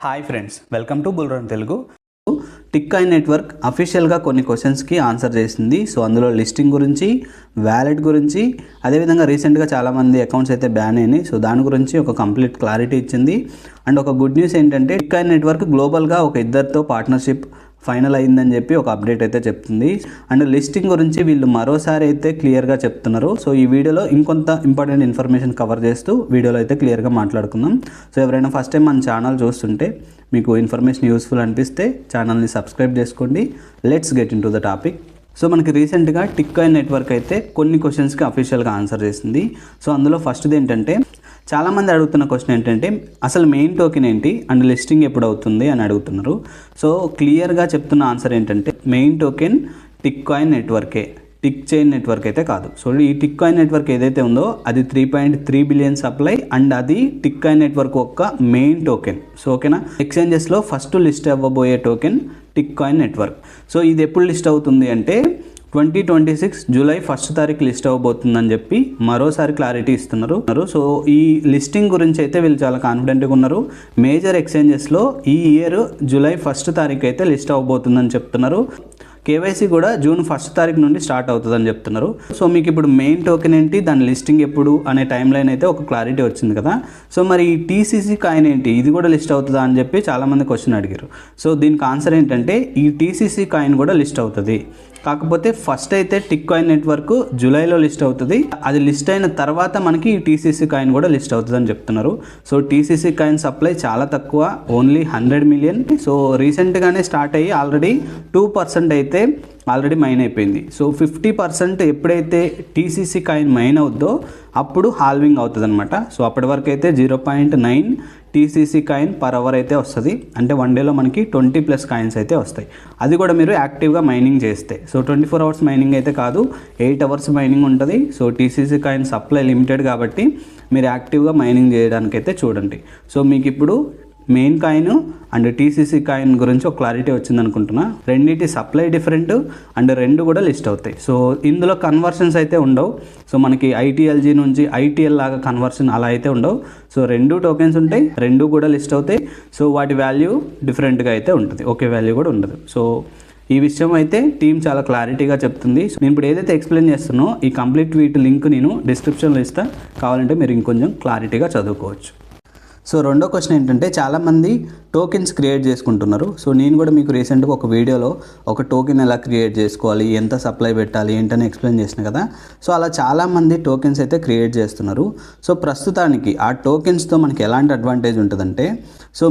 Hi friends, welcome to Bullrun Telugu. Tick Coin network అఫీషియల్గా కొన్ని క్వశ్చన్స్కి ఆన్సర్ చేసింది. సో అందులో లిస్టింగ్ గురించి, వ్యాలెట్ గురించి, అదేవిధంగా రీసెంట్గా చాలామంది అకౌంట్స్ అయితే బ్యాన్ అయినాయి. సో దాని గురించి ఒక కంప్లీట్ క్లారిటీ ఇచ్చింది. అండ్ ఒక గుడ్ న్యూస్ ఏంటంటే టిక్ కాయిన్ నెట్వర్క్ గ్లోబల్గా ఒక ఇద్దరితో పార్ట్నర్షిప్ ఫైనల్ అయిందని చెప్పి ఒక అప్డేట్ అయితే చెప్తుంది. అండ్ లిస్టింగ్ గురించి వీళ్ళు మరోసారి అయితే క్లియర్గా చెప్తున్నారు. సో ఈ వీడియోలో ఇంకొంత ఇంపార్టెంట్ ఇన్ఫర్మేషన్ కవర్ చేస్తూ వీడియోలో అయితే క్లియర్గా మాట్లాడుకుందాం. సో ఎవరైనా ఫస్ట్ టైం మన ఛానల్ చూస్తుంటే మీకు ఇన్ఫర్మేషన్ యూస్ఫుల్ అనిపిస్తే ఛానల్ని సబ్స్క్రైబ్ చేసుకోండి. Let's get in to the topic. So మనకి రీసెంట్గా టిక్ కాయిన్ నెట్వర్క్ అయితే కొన్ని క్వశ్చన్స్కి అఫీషియల్గా ఆన్సర్ చేసింది. సో అందులో ఫస్ట్ది ఏంటంటే, చాలామంది అడుగుతున్న క్వశ్చన్ ఏంటంటే అసలు మెయిన్ టోకెన్ ఏంటి అండ్ లిస్టింగ్ ఎప్పుడు అవుతుంది అని అడుగుతున్నారు. సో క్లియర్గా చెప్తున్న ఆన్సర్ ఏంటంటే మెయిన్ టోకెన్ టిక్ కాయిన్ నెట్వర్కే, టిక్ చైన్ నెట్వర్క్ అయితే కాదు. సో ఈ టిక్ కాయిన్ నెట్వర్క్ ఏదైతే ఉందో అది 3.3 బిలియన్ సప్లై అండ్ అది టిక్ కాయిన్ నెట్వర్క్ యొక్క మెయిన్ టోకెన్. సో ఓకేనా, ఎక్స్చేంజెస్లో ఫస్ట్ లిస్ట్ అవ్వబోయే token Tick Coin network. So ఇది ఎప్పుడు లిస్ట్ అవుతుంది అంటే 2026 జూలై 1 తారీఖు లిస్ట్ అవ్వబోతుందని చెప్పి మరోసారి క్లారిటీ ఇస్తున్నారు. సో ఈ లిస్టింగ్ గురించి అయితే వీళ్ళు చాలా కాన్ఫిడెంట్గా ఉన్నారు. మేజర్ ఎక్స్చేంజెస్లో ఈ ఇయర్ జూలై 1 తారీఖు అయితే లిస్ట్ అవ్వబోతుందని చెప్తున్నారు. కేవైసీ కూడా జూన్ 1 తారీఖు నుండి స్టార్ట్ అవుతుందని చెప్తున్నారు. సో మీకు ఇప్పుడు మెయిన్ టోకెన్ ఏంటి, దాని లిస్టింగ్ ఎప్పుడు అనే టైం లైన్ అయితే ఒక క్లారిటీ వచ్చింది కదా. సో మరి ఈ టీసీసీ కాయిన్ ఏంటి, ఇది కూడా లిస్ట్ అవుతుందా అని చెప్పి చాలామంది క్వశ్చన్ అడిగారు. సో దీనికి ఆన్సర్ ఏంటంటే ఈ టీసీసీ కాయిన్ కూడా లిస్ట్ అవుతుంది. కాకపోతే ఫస్ట్ అయితే టిక్ కాయిన్ నెట్వర్క్ జూలైలో లిస్ట్ అవుతుంది. అది లిస్ట్ అయిన తర్వాత మనకి ఈ టీసీసీ కాయిన్ కూడా లిస్ట్ అవుతుంది అని చెప్తున్నారు. సో టీసీసీ కాయిన్ సప్లై చాలా తక్కువ, ఓన్లీ 100 మిలియన్. సో రీసెంట్గానే స్టార్ట్ అయ్యి ఆల్రెడీ 2% అయితే ఆల్రెడీ మైన్ అయిపోయింది. సో 50% ఎప్పుడైతే టీసీసీ కాయిన్ మైన్ అవుద్దో అప్పుడు హాల్వింగ్ అవుతుంది అనమాట. సో అప్పటి వరకు అయితే 0.9 టీసీసీ కాయిన్ పర్ అవర్ అయితే వస్తుంది. అంటే 1 డేలో మనకి 20+ కాయిన్స్ అయితే వస్తాయి. అది కూడా మీరు యాక్టివ్గా మైనింగ్ చేస్తే. సో 24 అవర్స్ మైనింగ్ అయితే కాదు, 8 అవర్స్ మైనింగ్ ఉంటుంది. So TCC coin supply limited కాబట్టి మీరు యాక్టివ్గా మైనింగ్ చేయడానికైతే చూడండి. సో మీకు ఇప్పుడు main coin and TCC coin గురించి ఒక క్లారిటీ వచ్చింది అనుకుంటున్నా. రెండింటి సప్లై డిఫరెంట్ అండ్ రెండు కూడా లిస్ట్ అవుతాయి. సో ఇందులో కన్వర్షన్స్ అయితే ఉండవు. సో మనకి ఐటీఎల్జీ నుంచి ఐటీఎల్ లాగా కన్వర్షన్ అలా అయితే ఉండవు. సో రెండు టోకెన్స్ ఉంటాయి, రెండు కూడా లిస్ట్ అవుతాయి. సో వాటి వాల్యూ డిఫరెంట్గా అయితే ఉంటుంది, ఒకే వాల్యూ కూడా ఉండదు. సో ఈ విషయం అయితే టీం చాలా క్లారిటీగా చెప్తుంది. నేను ఇప్పుడు ఏదైతే ఎక్స్ప్లెయిన్ చేస్తున్నో ఈ కంప్లీట్ ట్వీట్ లింక్ నేను డిస్క్రిప్షన్లో ఇస్తాను, కావాలంటే మీరు ఇంకొంచెం క్లారిటీగా చదువుకోవచ్చు. సో రెండో క్వశ్చన్ ఏంటంటే, చాలామంది టోకెన్స్ క్రియేట్ చేసుకుంటున్నారు. సో నేను కూడా మీకు రీసెంట్గా ఒక వీడియోలో ఒక టోకెన్ ఎలా క్రియేట్ చేసుకోవాలి, ఎంత సప్లై పెట్టాలి ఏంటని ఎక్స్ప్లెయిన్ చేసిన కదా. సో అలా చాలామంది టోకెన్స్ అయితే క్రియేట్ చేస్తున్నారు. సో ప్రస్తుతానికి ఆ టోకెన్స్తో మనకి ఎలాంటి అడ్వాంటేజ్ ఉంటుందంటే, సో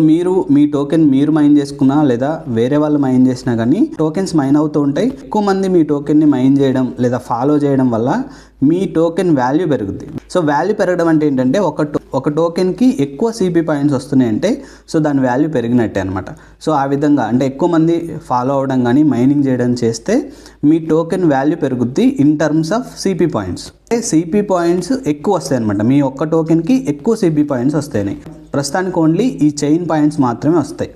మీ టోకెన్ మీరు మైన్ చేసుకున్నా లేదా వేరే వాళ్ళు మైన్ చేసినా కానీ టోకెన్స్ మైన్ అవుతూ ఉంటాయి. ఎక్కువ మంది మీ టోకెన్ని మైన్ చేయడం లేదా ఫాలో చేయడం వల్ల మీ టోకెన్ వాల్యూ పెరుగుద్ది. సో వాల్యూ పెరగడం అంటే ఏంటంటే ఒక టోకెన్కి ఎక్కువ సిపి పాయింట్స్ వస్తున్నాయంటే సో దాని వాల్యూ పెరిగినట్టే అనమాట. సో ఆ విధంగా అంటే ఎక్కువ మంది ఫాలో అవడం కానీ మైనింగ్ చేయడం చేస్తే మీ టోకెన్ వాల్యూ పెరుగుద్ది in terms of CP points. CP points ఎక్కువ వస్తాయి అనమాట. మీ ఒక్క టోకెన్కి ఎక్కువ సిపి పాయింట్స్ వస్తాయి. ప్రస్తుతానికి ఓన్లీ ఈ చైన్ పాయింట్స్ మాత్రమే వస్తాయి.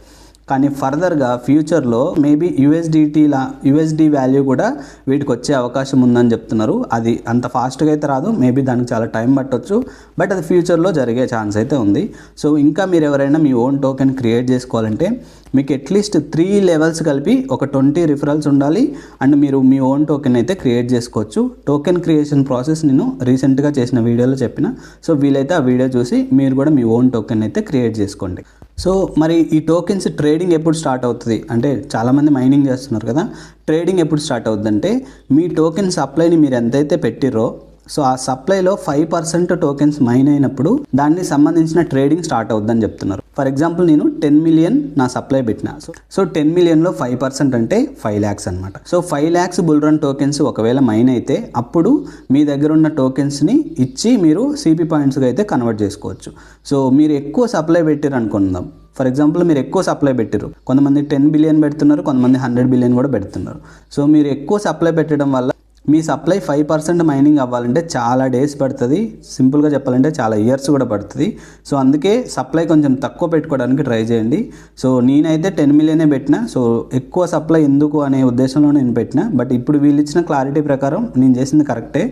కానీ ఫర్దర్గా ఫ్యూచర్లో మేబీ యూఎస్డి వాల్యూ కూడా వీటికి వచ్చే అవకాశం ఉందని చెప్తున్నారు. అది అంత ఫాస్ట్గా అయితే రాదు, మేబీ దానికి చాలా టైం పట్టవచ్చు, బట్ అది ఫ్యూచర్లో జరిగే ఛాన్స్ అయితే ఉంది. సో ఇంకా మీరు ఎవరైనా మీ ఓన్ టోకెన్ క్రియేట్ చేసుకోవాలంటే మీకు అట్లీస్ట్ 3 లెవెల్స్ కలిపి ఒక 20 రిఫరల్స్ ఉండాలి అండ్ మీరు మీ ఓన్ టోకెన్ అయితే క్రియేట్ చేసుకోవచ్చు. టోకెన్ క్రియేషన్ ప్రాసెస్ నేను రీసెంట్గా చేసిన వీడియోలో చెప్పిన. సో వీలైతే ఆ వీడియో చూసి మీరు కూడా మీ ఓన్ టోకెన్ అయితే క్రియేట్ చేసుకోండి. సో మరి ఈ టోకెన్స్ ట్రేడింగ్ ఎప్పుడు స్టార్ట్ అవుతుంది అంటే, చాలామంది మైనింగ్ చేస్తున్నారు కదా, ట్రేడింగ్ ఎప్పుడు స్టార్ట్ అవుతుందంటే మీ టోకెన్ సప్లైని మీరు ఎంతైతే పెట్టిరో సో ఆ సప్లైలో 5% టోకెన్స్ మైన్ అయినప్పుడు దానికి సంబంధించిన ట్రేడింగ్ స్టార్ట్ అవుతుందని చెప్తున్నారు. ఫర్ ఎగ్జాంపుల్ నేను 10 మిలియన్ నా సప్లై పెట్టిన. సో 10 మిలియన్లో 5% అంటే 5 lakhs అనమాట. సో 5 lakhs బుల్రన్ టోకెన్స్ ఒకవేళ మైన్ అయితే అప్పుడు మీ దగ్గర ఉన్న టోకెన్స్ని ఇచ్చి మీరు సిపి పాయింట్స్గా అయితే కన్వర్ట్ చేసుకోవచ్చు. సో మీరు ఎక్కువ సప్లై పెట్టారు అనుకుందాం. ఫర్ ఎగ్జాంపుల్ మీరు ఎక్కువ సప్లై పెట్టారు, కొంతమంది 10 బిలియన్ పెడుతున్నారు, కొంతమంది 100 బిలియన్ కూడా పెడుతున్నారు. సో మీరు ఎక్కువ సప్లై పెట్టడం వల్ల మీ సప్లై 5% మైనింగ్ అవ్వాలంటే చాలా డేస్ పడుతుంది. సింపుల్గా చెప్పాలంటే చాలా ఇయర్స్ కూడా పడుతుంది. సో అందుకే సప్లై కొంచెం తక్కువ పెట్టుకోవడానికి ట్రై చేయండి. సో నేనైతే 10 మిలియనే పెట్టిన. సో ఎక్కువ సప్లై ఎందుకు అనే ఉద్దేశంలో నేను పెట్టిన. బట్ ఇప్పుడు వీళ్ళు ఇచ్చిన క్లారిటీ ప్రకారం నేను చేసింది కరెక్టే.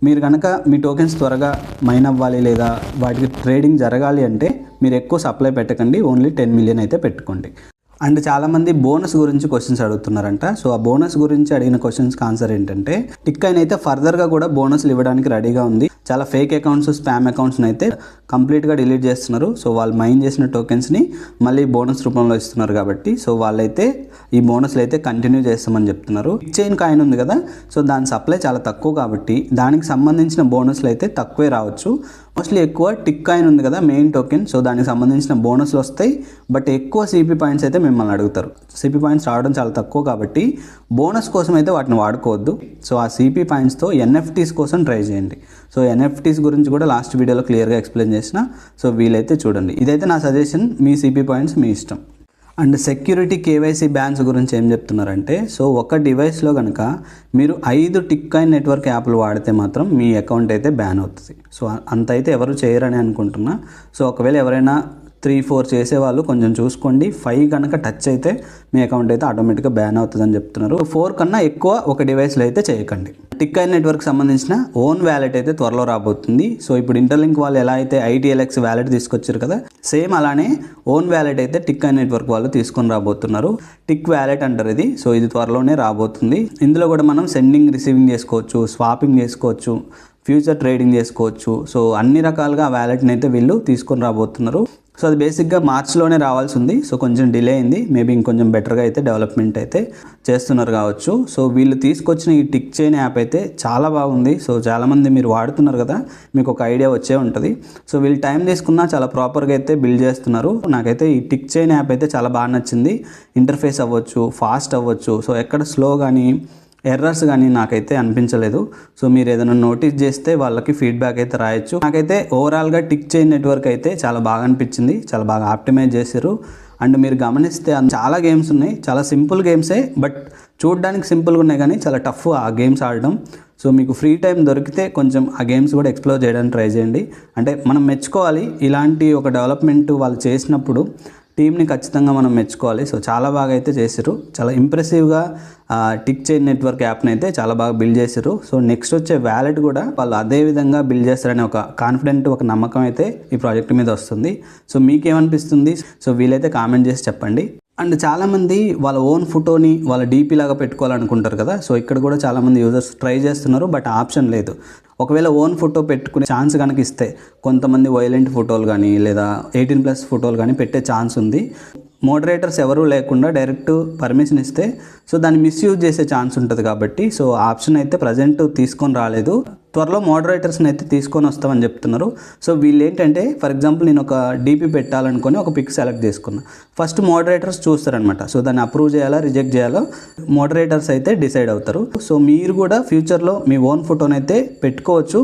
మీరు కనుక మీ టోకెన్స్ త్వరగా మైన్ అవ్వాలి లేదా వాటికి ట్రేడింగ్ జరగాలి అంటే మీరు ఎక్కువ సప్లై పెట్టకండి, ఓన్లీ 10 మిలియన్ అయితే పెట్టుకోండి. అండ్ చాలామంది బోనస్ గురించి క్వశ్చన్స్ అడుగుతున్నారంట. సో ఆ బోనస్ గురించి అడిగిన క్వశ్చన్స్కి ఆన్సర్ ఏంటంటే, టిక్ కాయిన్ అయితే ఫర్దర్గా కూడా బోనస్లు ఇవ్వడానికి రెడీగా ఉంది. చాలా ఫేక్ అకౌంట్స్, స్పామ్ అకౌంట్స్ని అయితే కంప్లీట్గా డిలీట్ చేస్తున్నారు. సో వాళ్ళు మైన్ చేసిన టోకెన్స్ని మళ్ళీ బోనస్ రూపంలో ఇస్తున్నారు కాబట్టి సో వాళ్ళైతే ఈ బోనస్లు అయితే కంటిన్యూ చేస్తామని చెప్తున్నారు. టిక్ చైన్ కాయిన్ ఉంది కదా, సో దాని సప్లై చాలా తక్కువ కాబట్టి దానికి సంబంధించిన బోనస్లు అయితే తక్కువే రావచ్చు. మోస్ట్లీ ఎక్కువ టిక్ కాయిన్ ఉంది కదా మెయిన్ టోకెన్, సో దానికి సంబంధించిన బోనస్లు వస్తాయి. బట్ ఎక్కువ సిపి పాయింట్స్ అయితే మిమ్మల్ని అడుగుతారు. సిపి పాయింట్స్ రావడం చాలా తక్కువ కాబట్టి బోనస్ కోసం అయితే వాటిని వాడుకోవద్దు. సో ఆ సిపి పాయింట్స్తో ఎన్ఎఫ్టీస్ కోసం ట్రై చేయండి. సో ఎన్ఎఫ్టీస్ గురించి కూడా లాస్ట్ వీడియోలో క్లియర్గా ఎక్స్ప్లెయిన్ చేసిన, సో వీలైతే చూడండి. ఇదైతే నా సజెషన్, మీ సిపి పాయింట్స్ మీ ఇష్టం. అండ్ సెక్యూరిటీ కేవైసీ బ్యాన్స్ గురించి ఏం చెప్తున్నారంటే, సో ఒక డివైస్లో కనుక మీరు 5 టిక్ కాయిన్ నెట్వర్క్ యాప్లు వాడితే మాత్రం మీ అకౌంట్ అయితే బ్యాన్ అవుతుంది. సో అంత అయితే ఎవరు చేయరని అనుకుంటున్నా. సో ఒకవేళ ఎవరైనా 3-4 చేసేవాళ్ళు కొంచెం చూసుకోండి. 5 కనుక టచ్ అయితే మీ అకౌంట్ అయితే ఆటోమేటిక్గా బ్యాన్ అవుతుందని చెప్తున్నారు. 4 కన్నా ఎక్కువ ఒక డివైస్లో అయితే చేయకండి. టిక్ కాయిన్ నెట్వర్క్ సంబంధించిన ఓన్ వ్యాలెట్ అయితే త్వరలో రాబోతుంది. సో ఇప్పుడు ఇంటర్లింక్ వాళ్ళు ఎలా అయితే ITLX వ్యాలెట్ తీసుకొచ్చారు కదా, సేమ్ అలానే ఓన్ వ్యాలెట్ అయితే టిక్ కాయిన్ నెట్వర్క్ వాళ్ళు తీసుకొని రాబోతున్నారు. టిక్ వ్యాలెట్ అంటారు ఇది. సో ఇది త్వరలోనే రాబోతుంది. ఇందులో కూడా మనం సెండింగ్, రిసీవింగ్ చేసుకోవచ్చు, స్వాపింగ్ చేసుకోవచ్చు, ఫ్యూచర్ ట్రేడింగ్ చేసుకోవచ్చు. సో అన్ని రకాలుగా ఆ వ్యాలెట్ని అయితే వీళ్ళు తీసుకొని రాబోతున్నారు. సో అది బేసిక్గా మార్చ్లోనే రావాల్సి ఉంది. సో కొంచెం డిలే అయింది. మేబీ ఇంకొంచెం బెటర్గా అయితే డెవలప్మెంట్ అయితే చేస్తున్నారు కావచ్చు. సో వీళ్ళు తీసుకొచ్చిన ఈ టిక్ చైన్ యాప్ అయితే చాలా బాగుంది. సో చాలామంది మీరు వాడుతున్నారు కదా, మీకు ఒక ఐడియా వచ్చే ఉంటుంది. సో వీళ్ళు టైం తీసుకున్నా చాలా ప్రాపర్గా అయితే బిల్డ్ చేస్తున్నారు. నాకైతే ఈ టిక్ చైన్ యాప్ అయితే చాలా బాగా నచ్చింది. ఇంటర్ఫేస్ అవ్వచ్చు, ఫాస్ట్ అవ్వచ్చు. సో ఎక్కడ స్లో కానీ ఎర్రర్స్ కానీ నాకైతే అనిపించలేదు. సో మీరు ఏదైనా నోటీస్ చేస్తే వాళ్ళకి ఫీడ్బ్యాక్ అయితే రాయొచ్చు. నాకైతే ఓవరాల్గా టిక్ చైన్ నెట్వర్క్ అయితే చాలా బాగా అనిపించింది. చాలా బాగా ఆప్టిమైజ్ చేశారు. అండ్ మీరు గమనిస్తే చాలా గేమ్స్ ఉన్నాయి, చాలా సింపుల్ గేమ్సే, బట్ చూడడానికి సింపుల్గా ఉన్నాయి కానీ చాలా టఫ్ ఆ గేమ్స్ ఆడడం. సో మీకు ఫ్రీ టైం దొరికితే కొంచెం ఆ గేమ్స్ కూడా ఎక్స్ప్లోర్ చేయడానికి ట్రై చేయండి. అంటే మనం మెచ్చుకోవాలి, ఇలాంటి ఒక డెవలప్మెంట్ వాళ్ళు చేసినప్పుడు టీమ్ని ఖచ్చితంగా మనం మెచ్చుకోవాలి. సో చాలా బాగా అయితే చేశారు. చాలా ఇంప్రెసివ్గా టిక్ చైన్ నెట్వర్క్ యాప్ని అయితే చాలా బాగా బిల్డ్ చేశారు. సో నెక్స్ట్ వచ్చే వ్యాలెట్ కూడా వాళ్ళు అదే విధంగా బిల్డ్ చేస్తారనే ఒక కాన్ఫిడెంట్, ఒక నమ్మకం అయితే ఈ ప్రాజెక్ట్ మీద వస్తుంది. సో మీకేమనిపిస్తుంది? సో వీలైతే కామెంట్ చేసి చెప్పండి. అండ్ చాలామంది వాళ్ళ ఓన్ ఫోటోని వాళ్ళ డీపీ లాగా పెట్టుకోవాలనుకుంటారు కదా. సో ఇక్కడ కూడా చాలామంది యూజర్స్ ట్రై చేస్తున్నారు, బట్ ఆప్షన్ లేదు. ఒకవేళ ఓన్ ఫోటో పెట్టుకునే ఛాన్స్ కనుక ఇస్తే కొంతమంది వైలెంట్ ఫోటోలు కానీ లేదా 18+ ఫోటోలు కానీ పెట్టే ఛాన్స్ ఉంది. మోడరేటర్స్ ఎవరూ లేకుండా డైరెక్ట్ పర్మిషన్ ఇస్తే సో దాన్ని మిస్యూజ్ చేసే ఛాన్స్ ఉంటుంది కాబట్టి సో ఆప్షన్ అయితే ప్రజెంట్ తీసుకొని రాలేదు. త్వరలో మోడరేటర్స్ని అయితే తీసుకొని వస్తామని చెప్తున్నారు. సో వీళ్ళు ఏంటంటే, ఫర్ ఎగ్జాంపుల్ నేను ఒక డీపీ పెట్టాలనుకొని ఒక పిక్ సెలెక్ట్ చేసుకున్నా. ఫస్ట్ మోడరేటర్స్ చూస్తారనమాట. సో దాన్ని అప్రూవ్ చేయాలా, రిజెక్ట్ చేయాలో మోడరేటర్స్ అయితే డిసైడ్ అవుతారు. సో మీరు కూడా ఫ్యూచర్లో మీ ఓన్ ఫోటోని అయితే పెట్టుకోవచ్చు,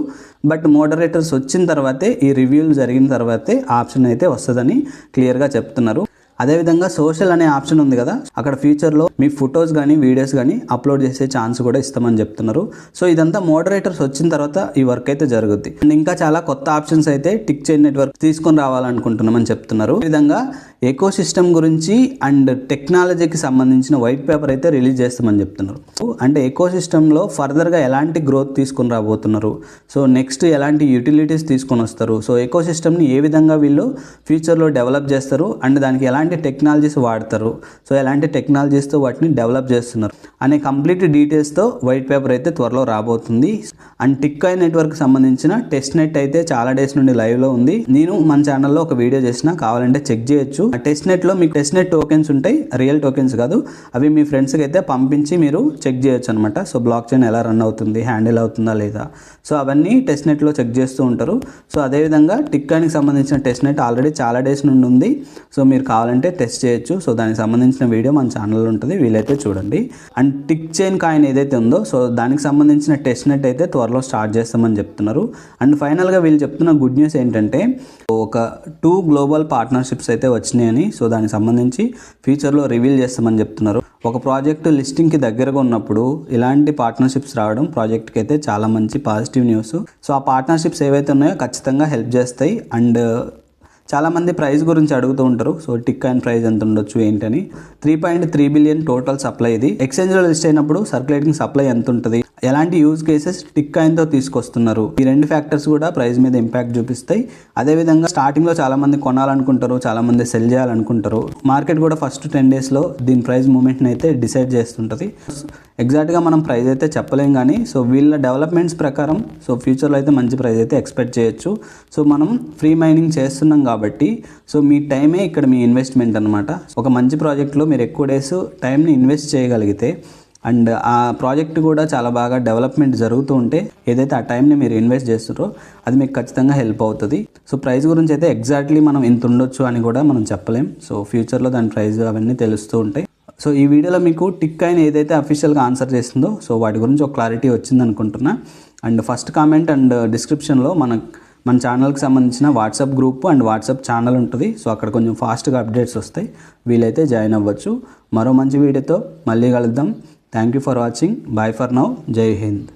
బట్ మోడరేటర్స్ వచ్చిన తర్వాతే, ఈ రివ్యూలు జరిగిన తర్వాతే ఆప్షన్ అయితే వస్తుందని క్లియర్గా చెప్తున్నారు. అదేవిధంగా సోషల్ అనే ఆప్షన్ ఉంది కదా, అక్కడ ఫ్యూచర్లో మీ ఫొటోస్ కానీ వీడియోస్ కానీ అప్లోడ్ చేసే ఛాన్స్ కూడా ఇస్తామని చెప్తున్నారు. సో ఇదంతా మోడరేటర్స్ వచ్చిన తర్వాత ఈ వర్క్ అయితే జరుగుద్ది. అండ్ ఇంకా చాలా కొత్త ఆప్షన్స్ అయితే టిక్ చైన్ నెట్వర్క్ తీసుకొని రావాలనుకుంటున్నామని చెప్తున్నారు. ఈ విధంగా ఎకో సిస్టమ్ గురించి అండ్ టెక్నాలజీకి సంబంధించిన వైట్ పేపర్ అయితే రిలీజ్ చేస్తామని చెప్తున్నారు. అంటే ఎకో సిస్టంలో ఫర్దర్గా ఎలాంటి గ్రోత్ తీసుకొని రాబోతున్నారు, సో నెక్స్ట్ ఎలాంటి యూటిలిటీస్ తీసుకొని వస్తారు, సో ఎకో సిస్టమ్ని ఏ విధంగా వీళ్ళు ఫ్యూచర్లో డెవలప్ చేస్తారు అండ్ దానికి ఎలాంటి టెక్నాలజీస్ వాడతారు, సో ఎలాంటి టెక్నాలజీస్తో వాటిని డెవలప్ చేస్తున్నారు అనే కంప్లీట్ డీటెయిల్స్తో వైట్ పేపర్ అయితే త్వరలో రాబోతుంది. అండ్ టిక్ కాయిన్ నెట్వర్క్ సంబంధించిన టెస్ట్ నెట్ అయితే చాలా డేస్ నుండి లైవ్లో ఉంది. నేను మన ఛానల్లో ఒక వీడియో చేసిన, కావాలంటే చెక్ చేయొచ్చు. ఆ టెస్ట్ నెట్లో మీకు టెస్ట్ నెట్ టోకెన్స్ ఉంటాయి, రియల్ టోకెన్స్ కాదు. అవి మీ ఫ్రెండ్స్కి అయితే పంపించి మీరు చెక్ చేయొచ్చు అనమాట. సో బ్లాక్ చైన్ ఎలా రన్ అవుతుంది, హ్యాండిల్ అవుతుందా లేదా, సో అవన్నీ టెస్ట్ నెట్లో చెక్ చేస్తూ ఉంటారు. సో అదేవిధంగా టిక్ కాయిన్కి సంబంధించిన టెస్ట్ నెట్ ఆల్రెడీ చాలా డేస్ నుండి ఉంది. సో మీరు కావాలంటే టెస్ట్ చేయొచ్చు. సో దానికి సంబంధించిన వీడియో మన ఛానల్లో ఉంటుంది, వీలైతే చూడండి. అండ్ టిక్ చైన్ కాయిన్ ఏదైతే ఉందో సో దానికి సంబంధించిన టెస్ట్ నెట్ అయితే త్వరలో స్టార్ట్ చేస్తామని చెప్తున్నారు. అండ్ ఫైనల్గా వీళ్ళు చెప్తున్న గుడ్ న్యూస్ ఏంటంటే, ఒక 2 గ్లోబల్ పార్ట్నర్షిప్స్ అయితే వచ్చినాయని, సో దానికి సంబంధించి ఫ్యూచర్లో రివీల్ చేస్తామని చెప్తున్నారు. ఒక ప్రాజెక్టు లిస్టింగ్కి దగ్గరగా ఉన్నప్పుడు ఇలాంటి పార్ట్నర్షిప్స్ రావడం ప్రాజెక్ట్కి అయితే చాలా మంచి పాజిటివ్ న్యూస్. సో ఆ పార్ట్నర్షిప్స్ ఏవైతే ఉన్నాయో ఖచ్చితంగా హెల్ప్ చేస్తాయి. అండ్ చాలామంది ప్రైస్ గురించి అడుగుతూ ఉంటారు. సో టిక్ కాయిన్ ప్రైస్ ఎంత ఉండొచ్చు ఏంటని. 3.3 బిలియన్ టోటల్ సప్లై ఇది. ఎక్స్చేంజ్లో లిస్ట్ అయినప్పుడు సర్క్యులేటింగ్ సప్లై ఎంత ఉంటుంది, ఎలాంటి యూజ్ కేసెస్ టిక్ కాయిన్తో తీసుకొస్తున్నారు, ఈ 2 ఫ్యాక్టర్స్ కూడా ప్రైస్ మీద ఇంపాక్ట్ చూపిస్తాయి. అదేవిధంగా స్టార్టింగ్లో చాలామంది కొనాలనుకుంటారు, చాలామంది సెల్ చేయాలనుకుంటారు. మార్కెట్ కూడా ఫస్ట్ 10 డేస్లో దీని ప్రైస్ మూమెంట్ని అయితే డిసైడ్ చేస్తుంటుంది. ఎగ్జాక్ట్గా మనం ప్రైస్ అయితే చెప్పలేం, కానీ సో వీళ్ళ డెవలప్మెంట్స్ ప్రకారం సో ఫ్యూచర్లో అయితే మంచి ప్రైస్ అయితే ఎక్స్పెక్ట్ చేయొచ్చు. సో మనం ఫ్రీ మైనింగ్ చేస్తున్నాం కాబట్టి సో మీ టైమే ఇక్కడ మీ ఇన్వెస్ట్మెంట్ అనమాట. ఒక మంచి ప్రాజెక్ట్లో మీరు ఎక్కువ డేస్ టైంని ఇన్వెస్ట్ చేయగలిగితే అండ్ ఆ ప్రాజెక్ట్ కూడా చాలా బాగా డెవలప్మెంట్ జరుగుతూ ఉంటే ఏదైతే ఆ టైంని మీరు ఇన్వెస్ట్ చేస్తారో అది మీకు ఖచ్చితంగా హెల్ప్ అవుతుంది. సో ప్రైస్ గురించి అయితే ఎగ్జాక్ట్లీ మనం ఇంత ఉండొచ్చు అని కూడా మనం చెప్పలేం. సో ఫ్యూచర్లో దాని ప్రైస్ అవన్నీ తెలుస్తూ ఉంటాయి. సో ఈ వీడియోలో మీకు టిక్ కాయిన్ ఏదైతే అఫీషియల్గా ఆన్సర్ చేస్తుందో సో వాటి గురించి ఒక క్లారిటీ వచ్చింది అనుకుంటున్నా. అండ్ ఫస్ట్ కామెంట్ అండ్ డిస్క్రిప్షన్లో మన ఛానల్కి సంబంధించిన WhatsApp group and WhatsApp channel ఉంటుంది. సో అక్కడ కొంచెం ఫాస్ట్గా అప్డేట్స్ వస్తాయి, వీలైతే జాయిన్ అవ్వచ్చు. మరో మంచి వీడియోతో మళ్ళీ కలుద్దాం. Thank you for watching. Bye for now. జై హింద్.